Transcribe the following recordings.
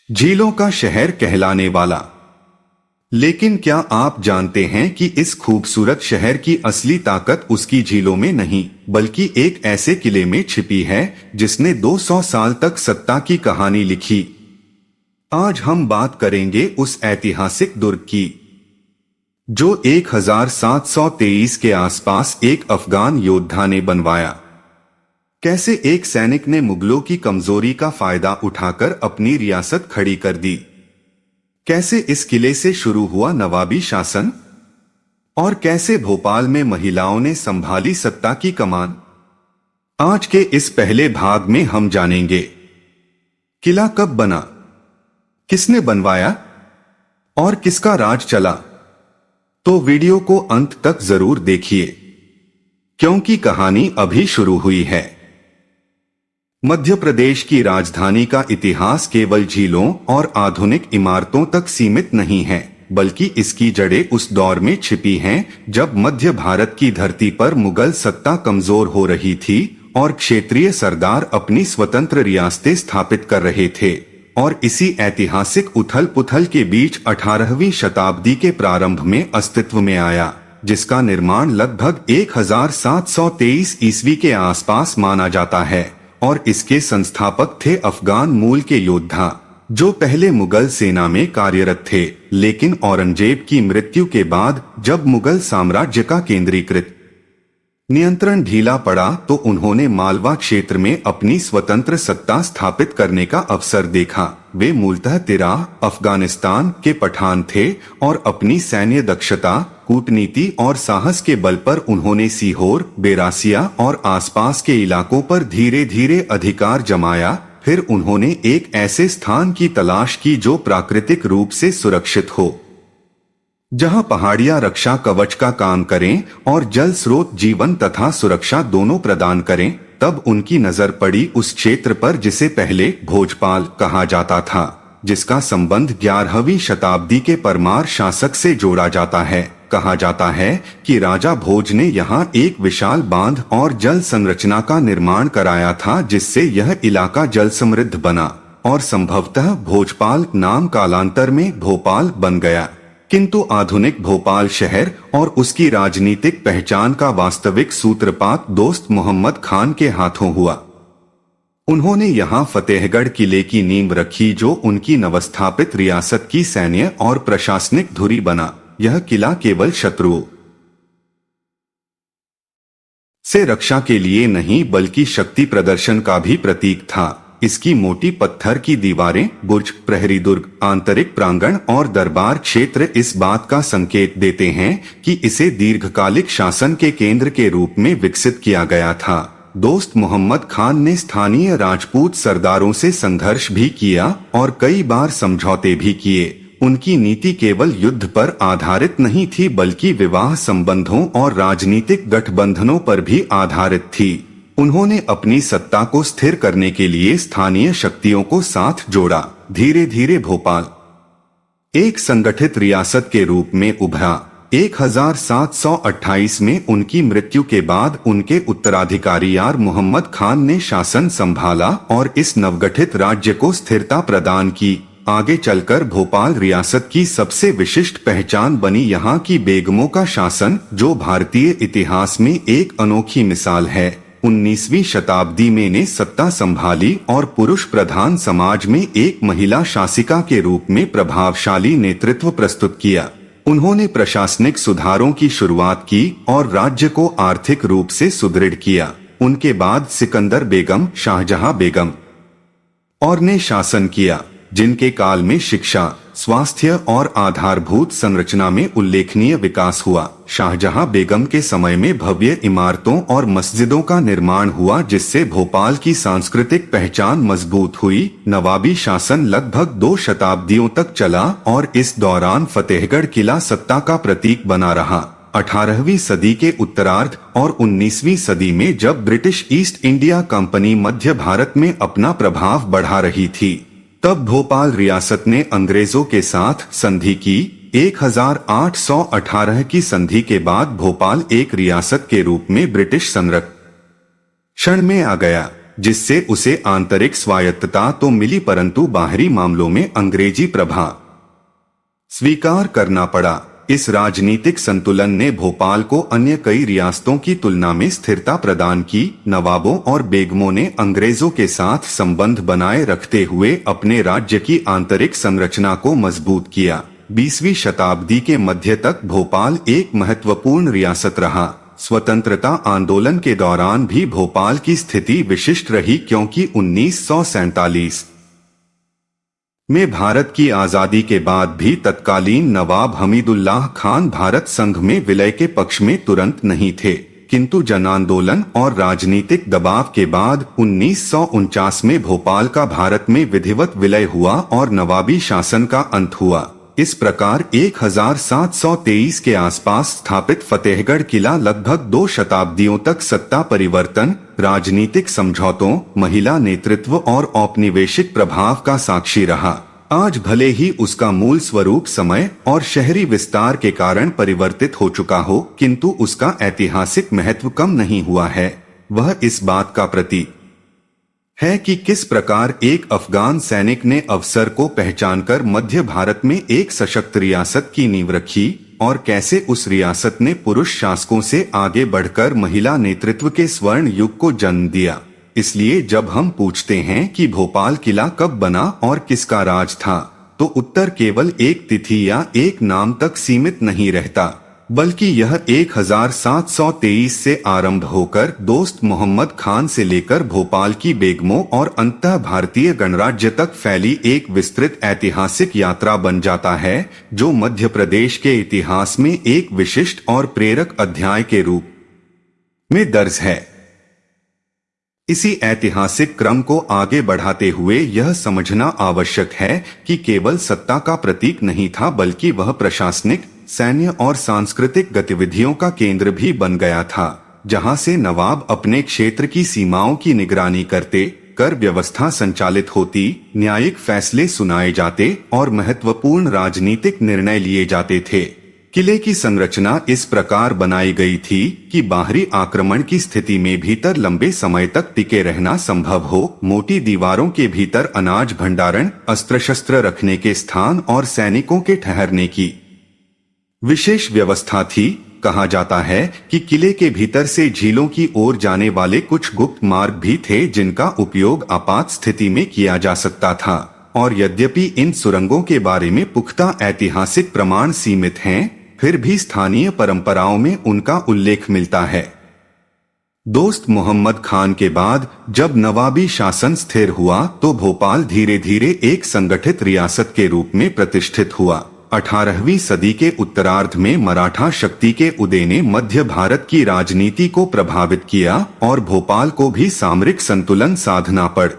झीलों का शहर कहलाने वाला। लेकिन क्या आप जानते हैं कि इस खूबसूरत शहर की असली ताकत उसकी झीलों में नहीं बल्कि एक ऐसे किले में छिपी है जिसने 200 साल तक सत्ता की कहानी लिखी। आज हम बात करेंगे उस ऐतिहासिक दुर्ग की जो 1723 के आसपास एक अफगान योद्धा ने बनवाया। कैसे एक सैनिक ने मुगलों की कमजोरी का फायदा उठाकर अपनी रियासत खड़ी कर दी। कैसे इस किले से शुरू हुआ नवाबी शासन और कैसे भोपाल में महिलाओं ने संभाली सत्ता की कमान। आज के इस पहले भाग में हम जानेंगे किला कब बना, किसने बनवाया और किसका राज चला। तो वीडियो को अंत तक जरूर देखिए क्योंकि कहानी अभी शुरू हुई है। मध्य प्रदेश की राजधानी का इतिहास केवल झीलों और आधुनिक इमारतों तक सीमित नहीं है बल्कि इसकी जड़ें उस दौर में छिपी हैं जब मध्य भारत की धरती पर मुगल सत्ता कमजोर हो रही थी और क्षेत्रीय सरदार अपनी स्वतंत्र रियासतें स्थापित कर रहे थे। और इसी ऐतिहासिक उथल पुथल के बीच 18वीं शताब्दी के प्रारंभ में अस्तित्व में आया जिसका निर्माण लगभग 1723 ईस्वी के आसपास माना जाता है। और इसके संस्थापक थे अफगान मूल के योद्धा जो पहले मुगल सेना में कार्यरत थे, लेकिन औरंगजेब की मृत्यु के बाद जब मुगल साम्राज्य का केंद्रीकृत नियंत्रण ढीला पड़ा तो उन्होंने मालवा क्षेत्र में अपनी स्वतंत्र सत्ता स्थापित करने का अवसर देखा। वे मूलतः तिराह अफगानिस्तान के पठान थे और अपनी सैन्य दक्षता, कूटनीति और साहस के बल पर उन्होंने सीहोर, बेरासिया और आसपास के इलाकों पर धीरे धीरे अधिकार जमाया। फिर उन्होंने एक ऐसे स्थान की तलाश की जो प्राकृतिक रूप से सुरक्षित हो, जहां पहाड़ियां रक्षा कवच का काम करें और जल स्रोत जीवन तथा सुरक्षा दोनों प्रदान करें। तब उनकी नजर पड़ी उस क्षेत्र पर जिसे पहले भोजपाल कहा जाता था, जिसका संबंध 11वीं शताब्दी के परमार शासक से जोड़ा जाता है। कहा जाता है कि राजा भोज ने यहाँ एक विशाल बांध और जल संरचना का निर्माण कराया था जिससे यह इलाका जल समृद्ध बना और संभवतः भोजपाल नाम कालांतर में भोपाल बन गया। किंतु आधुनिक भोपाल शहर और उसकी राजनीतिक पहचान का वास्तविक सूत्रपात दोस्त मोहम्मद खान के हाथों हुआ। उन्होंने यहाँ फतेहगढ़ किले की नींव रखी जो उनकी नवस्थापित रियासत की सैन्य और प्रशासनिक धुरी बना। यह किला केवल शत्रुओं से रक्षा के लिए नहीं बल्कि शक्ति प्रदर्शन का भी प्रतीक था। इसकी मोटी पत्थर की दीवारें, बुर्ज, प्रहरी दुर्ग, आंतरिक प्रांगण और दरबार क्षेत्र इस बात का संकेत देते हैं कि इसे दीर्घकालिक शासन के केंद्र के रूप में विकसित किया गया था। दोस्त मोहम्मद खान ने स्थानीय राजपूत सरदारों से संघर्ष भी किया और कई बार समझौते भी किए। उनकी नीति केवल युद्ध पर आधारित नहीं थी बल्कि विवाह संबंधों और राजनीतिक गठबंधनों पर भी आधारित थी। उन्होंने अपनी सत्ता को स्थिर करने के लिए स्थानीय शक्तियों को साथ जोड़ा। धीरे धीरे भोपाल एक संगठित रियासत के रूप में उभरा। 1728 में उनकी मृत्यु के बाद उनके उत्तराधिकारी यार मोहम्मद खान ने शासन संभाला और इस नवगठित राज्य को स्थिरता प्रदान की। आगे चलकर भोपाल रियासत की सबसे विशिष्ट पहचान बनी यहाँ की बेगमों का शासन, जो भारतीय इतिहास में एक अनोखी मिसाल है। 19वीं शताब्दी में ने सत्ता संभाली और पुरुष प्रधान समाज में एक महिला शासिका के रूप में प्रभावशाली नेतृत्व प्रस्तुत किया। उन्होंने प्रशासनिक सुधारों की शुरुआत की और राज्य को आर्थिक रूप से सुदृढ़ किया। उनके बाद सिकंदर बेगम, शाहजहां बेगम और ने शासन किया, जिनके काल में शिक्षा, स्वास्थ्य और आधारभूत संरचना में उल्लेखनीय विकास हुआ। शाहजहां बेगम के समय में भव्य इमारतों और मस्जिदों का निर्माण हुआ जिससे भोपाल की सांस्कृतिक पहचान मजबूत हुई। नवाबी शासन लगभग 2 शताब्दियों तक चला और इस दौरान फतेहगढ़ किला सत्ता का प्रतीक बना रहा। 18वीं सदी के उत्तरार्ध और 19वीं सदी में जब ब्रिटिश ईस्ट इंडिया कंपनी मध्य भारत में अपना प्रभाव बढ़ा रही थी, तब भोपाल रियासत ने अंग्रेजों के साथ संधि की। 1818 की संधि के बाद भोपाल एक रियासत के रूप में ब्रिटिश संरक्षण में आ गया। जिससे उसे आंतरिक स्वायत्तता तो मिली परंतु बाहरी मामलों में अंग्रेजी प्रभाव स्वीकार करना पड़ा। इस राजनीतिक संतुलन ने भोपाल को अन्य कई रियासतों की तुलना में स्थिरता प्रदान की। नवाबों और बेगमों ने अंग्रेजों के साथ संबंध बनाए रखते हुए अपने राज्य की आंतरिक संरचना को मजबूत किया। 20वीं शताब्दी के मध्य तक भोपाल एक महत्वपूर्ण रियासत रहा। स्वतंत्रता आंदोलन के दौरान भी भोपाल की स्थिति विशिष्ट रही, क्योंकि 1947 में भारत की आजादी के बाद भी तत्कालीन नवाब हमीदुल्लाह खान भारत संघ में विलय के पक्ष में तुरंत नहीं थे, किंतु जन आंदोलन और राजनीतिक दबाव के बाद 1949 में भोपाल का भारत में विधिवत विलय हुआ और नवाबी शासन का अंत हुआ। इस प्रकार 1723 के आसपास स्थापित फतेहगढ़ किला लगभग 2 शताब्दियों तक सत्ता परिवर्तन, राजनीतिक समझौतों, महिला नेतृत्व और औपनिवेशिक प्रभाव का साक्षी रहा। आज भले ही उसका मूल स्वरूप समय और शहरी विस्तार के कारण परिवर्तित हो चुका हो, किंतु उसका ऐतिहासिक महत्व कम नहीं हुआ है। वह इस बात का प्रतीक है कि किस प्रकार एक अफगान सैनिक ने अवसर को पहचानकर मध्य भारत में एक सशक्त रियासत की नींव रखी और कैसे उस रियासत ने पुरुष शासकों से आगे बढ़कर महिला नेतृत्व के स्वर्ण युग को जन्म दिया। इसलिए जब हम पूछते हैं कि भोपाल किला कब बना और किसका राज था, तो उत्तर केवल एक तिथि या एक नाम तक सीमित नहीं रहता, बल्कि यह 1723 से आरंभ होकर दोस्त मोहम्मद खान से लेकर भोपाल की बेगमों और अंततः भारतीय गणराज्य तक फैली एक विस्तृत ऐतिहासिक यात्रा बन जाता है, जो मध्य प्रदेश के इतिहास में एक विशिष्ट और प्रेरक अध्याय के रूप में दर्ज है। इसी ऐतिहासिक क्रम को आगे बढ़ाते हुए यह समझना आवश्यक है कि केवल सत्ता का प्रतीक नहीं था, बल्कि वह प्रशासनिक, सैन्य और सांस्कृतिक गतिविधियों का केंद्र भी बन गया था, जहां से नवाब अपने क्षेत्र की सीमाओं की निगरानी करते, कर व्यवस्था संचालित होती, न्यायिक फैसले सुनाए जाते और महत्वपूर्ण राजनीतिक निर्णय लिए जाते थे। किले की संरचना इस प्रकार बनाई गई थी कि बाहरी आक्रमण की स्थिति में भीतर लंबे समय तक टिके रहना संभव हो। मोटी दीवारों के भीतर अनाज भंडारण, अस्त्र शस्त्र रखने के स्थान और सैनिकों के ठहरने की विशेष व्यवस्था थी। कहा जाता है कि किले के भीतर से झीलों की ओर जाने वाले कुछ गुप्त मार्ग भी थे, जिनका उपयोग आपात स्थिति में किया जा सकता था, और यद्यपि इन सुरंगों के बारे में पुख्ता ऐतिहासिक प्रमाण सीमित हैं, फिर भी स्थानीय परंपराओं में उनका उल्लेख मिलता है। दोस्त मोहम्मद खान के बाद जब नवाबी शासन स्थिर हुआ, तो भोपाल धीरे धीरे एक संगठित रियासत के रूप में प्रतिष्ठित हुआ। 18वीं सदी के उत्तरार्ध में मराठा शक्ति के उदय ने मध्य भारत की राजनीति को प्रभावित किया और भोपाल को भी सामरिक संतुलन साधना पड़।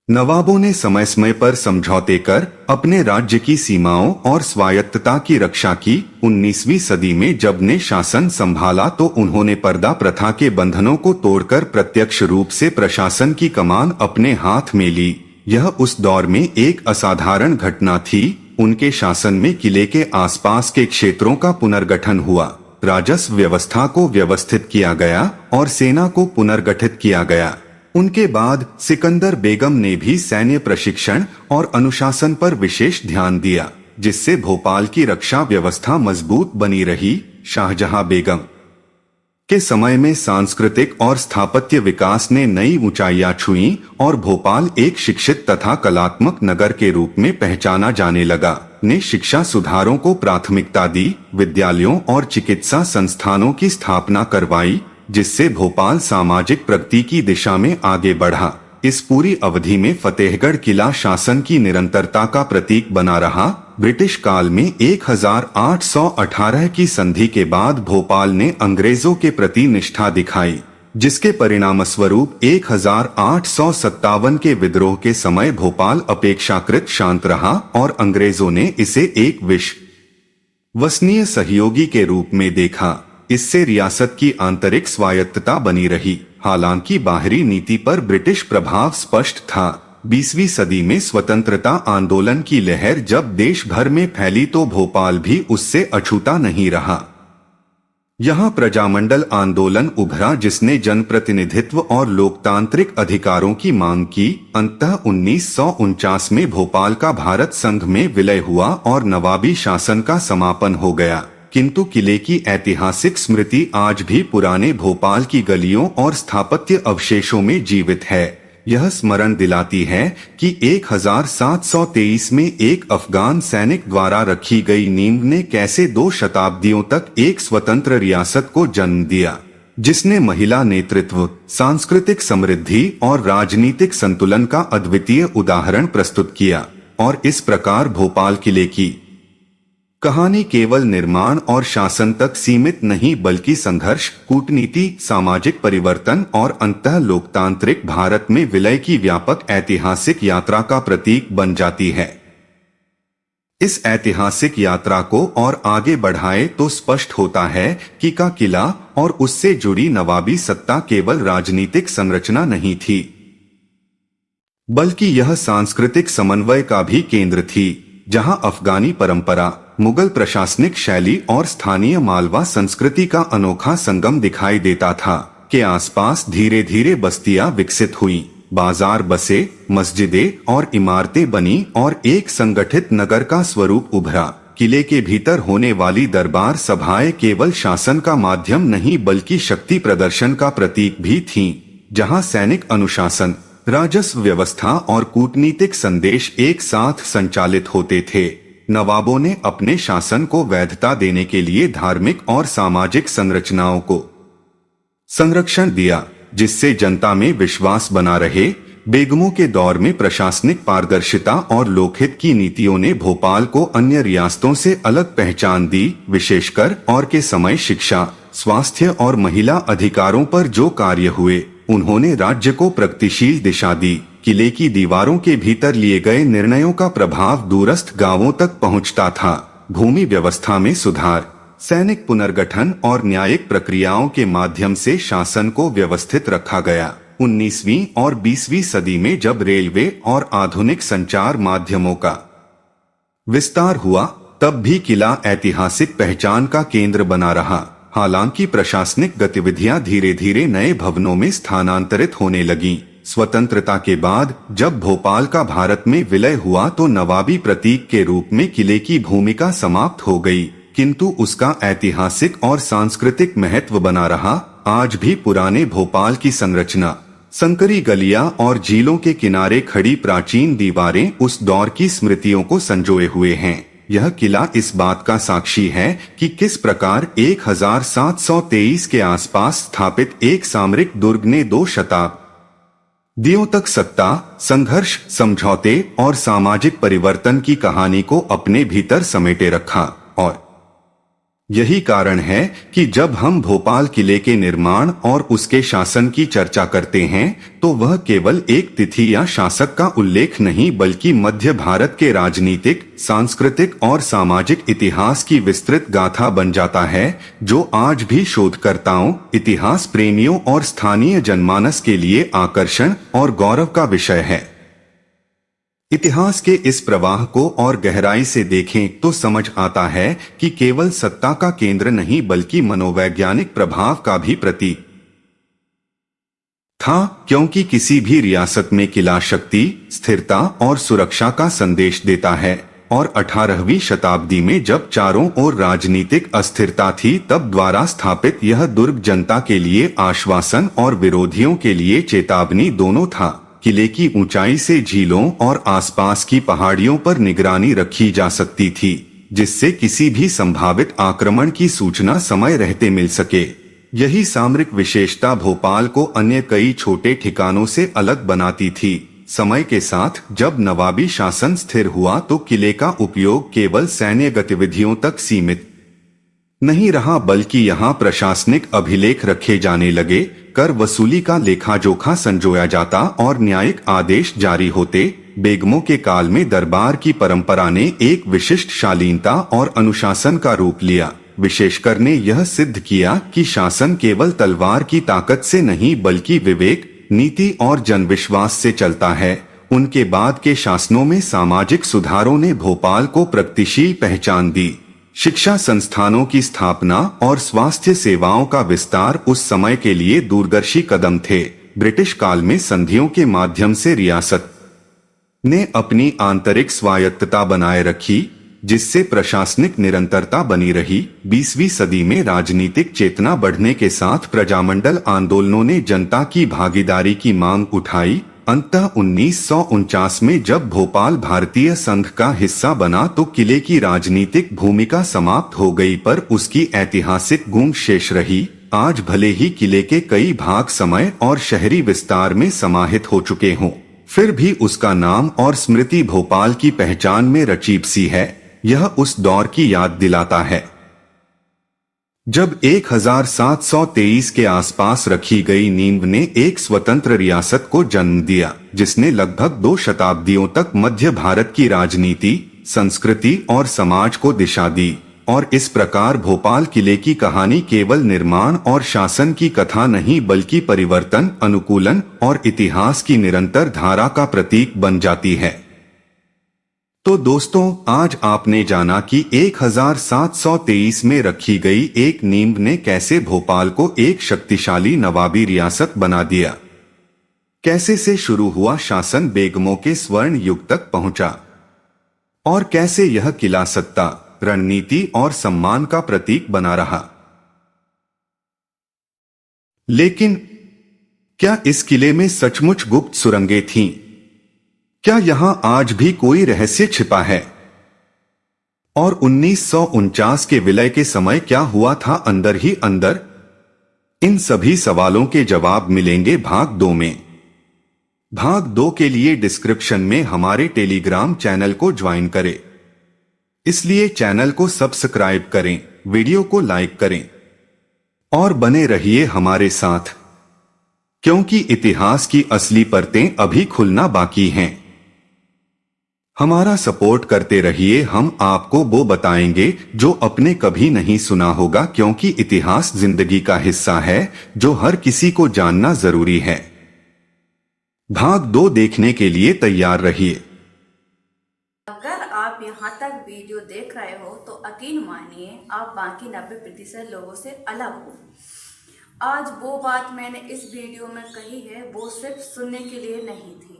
नवाबों ने समय समय पर समझौते कर अपने राज्य की सीमाओं और स्वायत्तता की रक्षा की। 19वीं सदी में जब ने शासन संभाला, तो उन्होंने पर्दा प्रथा के बंधनों को तोड़कर प्रत्यक्ष रूप से प्रशासन की कमान अपने हाथ में ली। यह उस दौर में एक असाधारण घटना थी। उनके शासन में किले के आसपास के क्षेत्रों का पुनर्गठन हुआ, राजस्व व्यवस्था को व्यवस्थित किया गया और सेना को पुनर्गठित किया गया। उनके बाद सिकंदर बेगम ने भी सैन्य प्रशिक्षण और अनुशासन पर विशेष ध्यान दिया, जिससे भोपाल की रक्षा व्यवस्था मजबूत बनी रही। शाहजहां बेगम के समय में सांस्कृतिक और स्थापत्य विकास ने नई ऊंचाइयां छुईं और भोपाल एक शिक्षित तथा कलात्मक नगर के रूप में पहचाना जाने लगा। ने शिक्षा सुधारों को प्राथमिकता दी, विद्यालयों और चिकित्सा संस्थानों की स्थापना करवाई, जिससे भोपाल सामाजिक प्रगति की दिशा में आगे बढ़ा। इस पूरी अवधि में फतेहगढ़ किला शासन की निरंतरता का प्रतीक बना रहा। ब्रिटिश काल में 1818 की संधि के बाद भोपाल ने अंग्रेजों के प्रति निष्ठा दिखाई, जिसके परिणामस्वरूप 1857 के विद्रोह के समय भोपाल अपेक्षाकृत शांत रहा और अंग्रेजों ने इसे एक विश्वसनीय सहयोगी के रूप में देखा। इससे रियासत की आंतरिक स्वायत्तता बनी रही। हालांकि बाहरी नीति पर ब्रिटिश प्रभाव स्पष्ट था। 20वीं सदी में स्वतंत्रता आंदोलन की लहर जब देश भर में फैली, तो भोपाल भी उससे अछूता नहीं रहा। यहाँ प्रजामंडल आंदोलन उभरा जिसने जनप्रतिनिधित्व और लोकतांत्रिक अधिकारों की मांग की। अंततः 1949 में भोपाल का भारत संघ में विलय हुआ और नवाबी शासन का समापन हो गया। किंतु किले की ऐतिहासिक स्मृति आज भी पुराने भोपाल की गलियों और स्थापत्य अवशेषों में जीवित है। यह स्मरण दिलाती है कि 1723 में एक अफगान सैनिक द्वारा रखी गई नींव ने कैसे 2 शताब्दियों तक एक स्वतंत्र रियासत को जन्म दिया, जिसने महिला नेतृत्व, सांस्कृतिक समृद्धि और राजनीतिक संतुलन का अद्वितीय उदाहरण प्रस्तुत किया। और इस प्रकार भोपाल किले की कहानी केवल निर्माण और शासन तक सीमित नहीं बल्कि संघर्ष, कूटनीति, सामाजिक परिवर्तन और अंततः लोकतांत्रिक भारत में विलय की व्यापक ऐतिहासिक यात्रा का प्रतीक बन जाती है। इस ऐतिहासिक यात्रा को और आगे बढ़ाए तो स्पष्ट होता है कि का किला और उससे जुड़ी नवाबी सत्ता केवल राजनीतिक संरचना नहीं थी, बल्कि यह सांस्कृतिक समन्वय का भी केंद्र थी, जहां अफगानी परंपरा, मुगल प्रशासनिक शैली और स्थानीय मालवा संस्कृति का अनोखा संगम दिखाई देता था। के आसपास धीरे धीरे बस्तियां विकसित हुई, बाजार बसे, मस्जिदें और इमारतें बनी और एक संगठित नगर का स्वरूप उभरा। किले के भीतर होने वाली दरबार सभाएं केवल शासन का माध्यम नहीं बल्कि शक्ति प्रदर्शन का प्रतीक भी थीं, जहां सैनिक अनुशासन, राजस्व व्यवस्था और कूटनीतिक संदेश एक साथ संचालित होते थे। नवाबों ने अपने शासन को वैधता देने के लिए धार्मिक और सामाजिक संरचनाओं को संरक्षण दिया, जिससे जनता में विश्वास बना रहे। बेगमों के दौर में प्रशासनिक पारदर्शिता और लोकहित की नीतियों ने भोपाल को अन्य रियासतों से अलग पहचान दी। विशेषकर और के समय शिक्षा, स्वास्थ्य और महिला अधिकारों पर जो कार्य हुए, उन्होंने राज्य को प्रगतिशील दिशा दी। किले की दीवारों के भीतर लिए गए निर्णयों का प्रभाव दूरस्थ गांवों तक पहुंचता था। भूमि व्यवस्था में सुधार, सैनिक पुनर्गठन और न्यायिक प्रक्रियाओं के माध्यम से शासन को व्यवस्थित रखा गया। 19वीं और 20वीं सदी में जब रेलवे और आधुनिक संचार माध्यमों का विस्तार हुआ, तब भी किला ऐतिहासिक पहचान का केंद्र बना रहा। हालांकि प्रशासनिक गतिविधियां धीरे धीरे नए भवनों में स्थानांतरित होने लगीं। स्वतंत्रता के बाद जब भोपाल का भारत में विलय हुआ तो नवाबी प्रतीक के रूप में किले की भूमिका समाप्त हो गई, किंतु उसका ऐतिहासिक और सांस्कृतिक महत्व बना रहा। आज भी पुराने भोपाल की संरचना, संकरी गलियां और झीलों के किनारे खड़ी प्राचीन दीवारें उस दौर की स्मृतियों को संजोए हुए हैं। यह किला इस बात का साक्षी है कि किस प्रकार 1723 के आसपास स्थापित एक सामरिक दुर्ग ने 2 शताब्दियों तक सत्ता, संघर्ष, समझौते और सामाजिक परिवर्तन की कहानी को अपने भीतर समेटे रखा। और यही कारण है कि जब हम भोपाल किले के निर्माण और उसके शासन की चर्चा करते हैं तो वह केवल एक तिथि या शासक का उल्लेख नहीं बल्कि मध्य भारत के राजनीतिक, सांस्कृतिक और सामाजिक इतिहास की विस्तृत गाथा बन जाता है, जो आज भी शोधकर्ताओं, इतिहास प्रेमियों और स्थानीय जनमानस के लिए आकर्षण और गौरव का विषय है। इतिहास के इस प्रवाह को और गहराई से देखें तो समझ आता है कि केवल सत्ता का केंद्र नहीं बल्कि मनोवैज्ञानिक प्रभाव का भी प्रतीक था, क्योंकि किसी भी रियासत में किला शक्ति, स्थिरता और सुरक्षा का संदेश देता है। और 18वीं शताब्दी में जब चारों ओर राजनीतिक अस्थिरता थी, तब द्वारा स्थापित यह दुर्ग जनता के लिए आश्वासन और विरोधियों के लिए चेतावनी दोनों था। किले की ऊंचाई से झीलों और आसपास की पहाड़ियों पर निगरानी रखी जा सकती थी, जिससे किसी भी संभावित आक्रमण की सूचना समय रहते मिल सके। यही सामरिक विशेषता भोपाल को अन्य कई छोटे ठिकानों से अलग बनाती थी। समय के साथ जब नवाबी शासन स्थिर हुआ तो किले का उपयोग केवल सैन्य गतिविधियों तक सीमित नहीं रहा, बल्कि यहाँ प्रशासनिक अभिलेख रखे जाने लगे, कर वसूली का लेखा जोखा संजोया जाता और न्यायिक आदेश जारी होते। बेगमों के काल में दरबार की परंपरा ने एक विशिष्ट शालीनता और अनुशासन का रूप लिया। विशेषकर ने यह सिद्ध किया कि शासन केवल तलवार की ताकत से नहीं बल्कि विवेक, नीति और जनविश्वास से चलता है। उनके बाद के शासनों में सामाजिक सुधारों ने भोपाल को प्रगतिशील पहचान दी। शिक्षा संस्थानों की स्थापना और स्वास्थ्य सेवाओं का विस्तार उस समय के लिए दूरदर्शी कदम थे। ब्रिटिश काल में संधियों के माध्यम से रियासत ने अपनी आंतरिक स्वायत्तता बनाए रखी, जिससे प्रशासनिक निरंतरता बनी रही। 20वीं सदी में राजनीतिक चेतना बढ़ने के साथ प्रजामंडल आंदोलनों ने जनता की भागीदारी की मांग उठाई। अंततः 1949 में जब भोपाल भारतीय संघ का हिस्सा बना तो किले की राजनीतिक भूमिका समाप्त हो गई, पर उसकी ऐतिहासिक गूंज शेष रही। आज भले ही किले के कई भाग समय और शहरी विस्तार में समाहित हो चुके हों, फिर भी उसका नाम और स्मृति भोपाल की पहचान में रचीब सी है। यह उस दौर की याद दिलाता है जब 1723 के आसपास रखी गई नींव ने एक स्वतंत्र रियासत को जन्म दिया, जिसने लगभग 2 शताब्दियों तक मध्य भारत की राजनीति, संस्कृति और समाज को दिशा दी। और इस प्रकार भोपाल किले की कहानी केवल निर्माण और शासन की कथा नहीं, बल्कि परिवर्तन, अनुकूलन और इतिहास की निरंतर धारा का प्रतीक बन जाती है। तो दोस्तों, आज आपने जाना कि 1723 में रखी गई एक नींव ने कैसे भोपाल को एक शक्तिशाली नवाबी रियासत बना दिया, कैसे से शुरू हुआ शासन बेगमों के स्वर्ण युग तक पहुंचा, और कैसे यह किला सत्ता, रणनीति और सम्मान का प्रतीक बना रहा। लेकिन क्या इस किले में सचमुच गुप्त सुरंगें थीं? क्या यहां आज भी कोई रहस्य छिपा है? और 1949 के विलय के समय क्या हुआ था अंदर ही अंदर? इन सभी सवालों के जवाब मिलेंगे भाग 2 में। भाग 2 के लिए डिस्क्रिप्शन में हमारे टेलीग्राम चैनल को ज्वाइन करें। इसलिए चैनल को सब्सक्राइब करें, वीडियो को लाइक करें और बने रहिए हमारे साथ, क्योंकि इतिहास की असली परतें अभी खुलना बाकी हैं। हमारा सपोर्ट करते रहिए, हम आपको वो बताएंगे जो अपने कभी नहीं सुना होगा, क्योंकि इतिहास जिंदगी का हिस्सा है जो हर किसी को जानना जरूरी है। भाग 2 देखने के लिए तैयार रहिए। अगर आप यहाँ तक वीडियो देख रहे हो तो यकीन मानिए आप बाकी 90% लोगों से अलग हो। आज वो बात मैंने इस वीडियो में कही है, वो सिर्फ सुनने के लिए नहीं थी,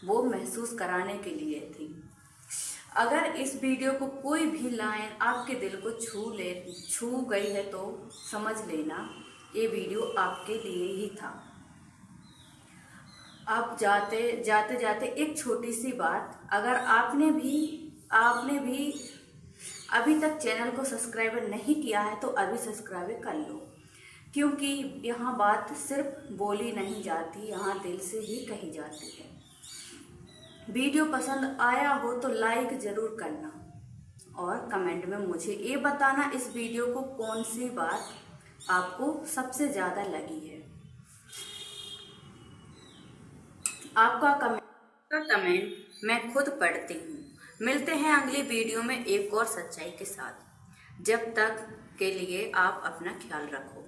वो महसूस कराने के लिए थी। अगर इस वीडियो को कोई भी लाइन आपके दिल को छू गई है तो समझ लेना ये वीडियो आपके लिए ही था। आप जाते जाते एक छोटी सी बात, अगर आपने भी अभी तक चैनल को सब्सक्राइब नहीं किया है तो अभी सब्सक्राइब कर लो, क्योंकि यहाँ बात सिर्फ बोली नहीं जाती, यहाँ दिल से ही कही जाती है। वीडियो पसंद आया हो तो लाइक ज़रूर करना और कमेंट में मुझे ये बताना इस वीडियो को कौन सी बात आपको सबसे ज़्यादा लगी है। आपका कमेंट मैं खुद पढ़ती हूँ। मिलते हैं अगली वीडियो में एक और सच्चाई के साथ। जब तक के लिए आप अपना ख्याल रखो।